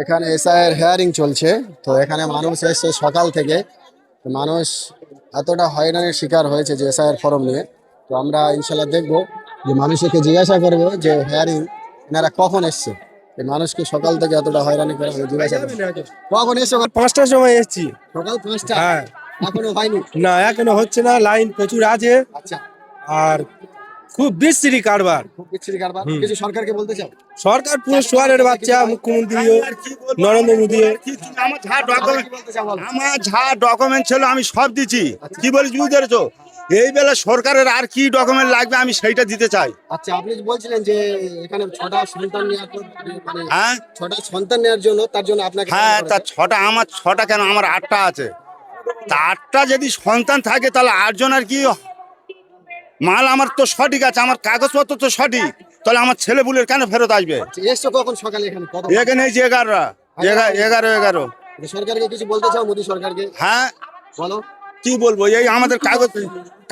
এখানে এসআই এর হেয়ারিং চলছে। তো এখানে মানুষ এসছে সকাল থেকে। তো মানুষ এতটা হয়রানির শিকার হয়েছে যে এসআই এর ফর্ম নিয়ে। তো আমরা ইনশাল্লাহ দেখবো যে মানুষকে জিজ্ঞাসা করবো যে হেয়ারিং এনারা কখন এসছে। এই মানুষকে সকাল থেকে এতটা হয়রানি করা হয়েছে, জিজ্ঞাসা করবো কখন এসছো। 5টার সময় এসেছি। সকাল 5টা হ্যাঁ, এখনো হয়নি? না এখনো হচ্ছে না, লাইন প্রচুর আছে আচ্ছা, আর খুব বিশ্রী কারবার। খুব বিচ্ছিরি কারবার। কিছু সরকারকে বলতে চাও? সরকার পুরো সোয়ারের বাচ্চা, মুখ্যমন্ত্রীও নরেন্দ্র মোদীও। আমার যা ডকুমেন্ট ছিল আমি সব দিচ্ছি। কি বলিস বুঝতে পেরেছো? এই বেলা সরকারের আর কি ডকুমেন্ট লাগবে আমি সেইটা দিতে চাই। আচ্ছা, আপনি বলছিলেন যে এখানে 6টা সন্তান নেওয়ার মানে হ্যাঁ 6টা সন্তান নেওয়ার জন্য, তার জন্য আপনাকে হ্যাঁ, তা ছটা, আমার ছটা কেন, আমার 8টা আছে। তা 8টা যদি সন্তান থাকে তাহলে 8 জনের কি মাল আমার তো সঠিক আছে, আমার কাগজপত্র তো সঠিক, তাহলে আমার ছেলেপুলের কেন ফেরত আসবে? এসছো কখন সকালে এখানে? কত এখানে এই যে 11 সরকারকে কিছু বলতে চাও? মোদী সরকারকে হ্যাঁ বলো। কি বলবো, এই আমাদের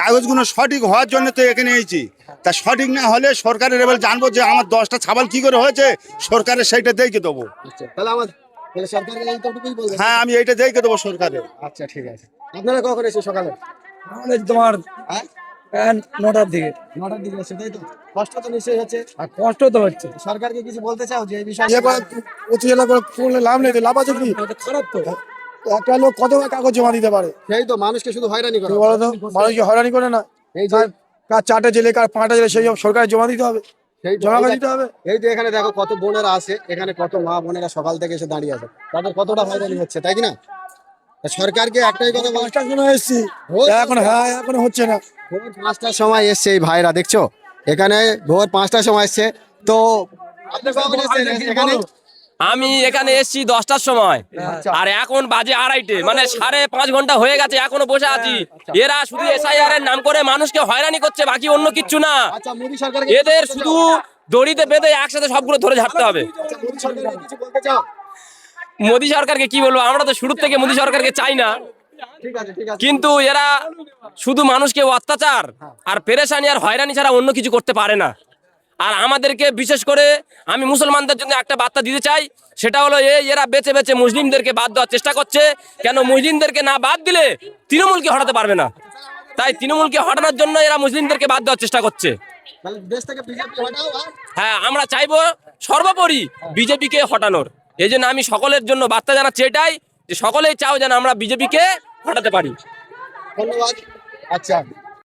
কাগজগুলো সঠিক হওয়ার জন্য তো এখানে এসেছি। তা সঠিক না হলে সরকারের এবার জানবো যে আমার 10টা ছাবাল কি করে হয়েছে, সরকারের সেইটা দেখে দেবো। আচ্ছা, তাহলে সরকারকে এইটুকুই বলবেন? হ্যাঁ, আমি এইটা দেখে দেবো সরকারের। আচ্ছা, ঠিক আছে। আপনারা কখন এসে সকালে? আমাদের তোমার হ্যাঁ, 9টার দিকে। 9টার দিকে এসে, তাই তো? কষ্ট তো নিশ্চয়ই হচ্ছে। আর কষ্ট তো হচ্ছে। সরকারকে কিছু বলতে চাও যে এই বিষয়ে? প্রতি জেলা করে করলে লাভ নেই, লাভ আছে কি? খারাপ তো। একটা লোক কত কাগজ জমা দিতে পারে? সেই তো, মানুষকে শুধু হয়রানি করে। বলো তো, মানুষকে হয়রানি করে না? এই যে কার 4টে জেলে, কার 5টা জেলে, সেই সব সরকার জমা দিতে হবে, সেই তো, জমা করে দিতে হবে। এই তো এখানে দেখো কত বোনেরা আছে, এখানে কত মা বোনেরা সকাল থেকে এসে দাঁড়িয়ে আছে, তাদের কতটা হয়রানি হচ্ছে, তাই কি না? তা সরকারকে একটাই কথা বলতে, 5টার সময় এসেছি, এখন হ্যাঁ এখনো হচ্ছে না। ভোর 5টার সময় এসছে এই ভাইরা, দেখছো এখানে ভোর 5টার সময় এসছে। তো আপনি কখন এসেছেন এখানে? আমি এখানে এসেছি 10টার সময়, আর এখন বাজে 2:30, মানে 5.5 ঘন্টা হয়ে গেছে, এখনো বসে আছি। এরা শুধু এসআইআর এর নাম করে মানুষকে হয়রানি করছে, বাকি অন্য কিচ্ছু না। আচ্ছা, মোদী সরকারকে এদের শুধু দড়িতে বেঁধে একসাথে সবগুলো ধরে ঝাড়তে হবে। আচ্ছা, মোদী সরকারকে কিছু বলতে চাও? মোদী সরকারকে কি বলবো, আমরা তো শুরু থেকে মোদী সরকারকে চাই না, ঠিক আছে, ঠিক আছে। কিন্তু এরা শুধু মানুষকে অত্যাচার আর পেরেশানি আর হয়রানি ছাড়া অন্য কিছু করতে পারে না। আর আমাদেরকে বিশেষ করে আমি মুসলমানদের জন্য একটা বার্তা দিতে চাই, সেটা হলো এরা বেছে বেছে মুসলিমদেরকে বাদ দেওয়ার চেষ্টা করছে। কেন মুসলিমদেরকে না বাদ দিলে তৃণমূলকে হটাতে পারবে না, তাই তৃণমূলকে হটানোর জন্য এরা মুসলিমদেরকে বাদ দেওয়ার চেষ্টা করছে। তাহলে দেশ থেকে বিজেপি হটাও। হ্যাঁ, আমরা চাইবো সর্বোপরি বিজেপিকে হটানোর। এই জন্য আমি সকলের জন্য বার্তা জানাচ্ছি এটাই, যে সকলেই চাও যেন আমরা বিজেপিকে হটাতে পারি। ধন্যবাদ। আচ্ছা।